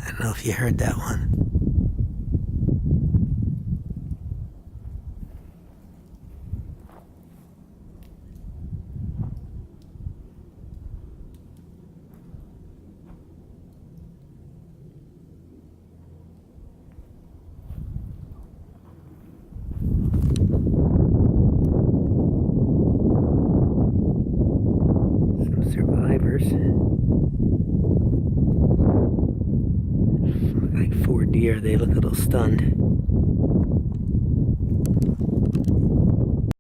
I don't know if you heard that one. Some survivors. Look like 4 deer. They look a little stunned.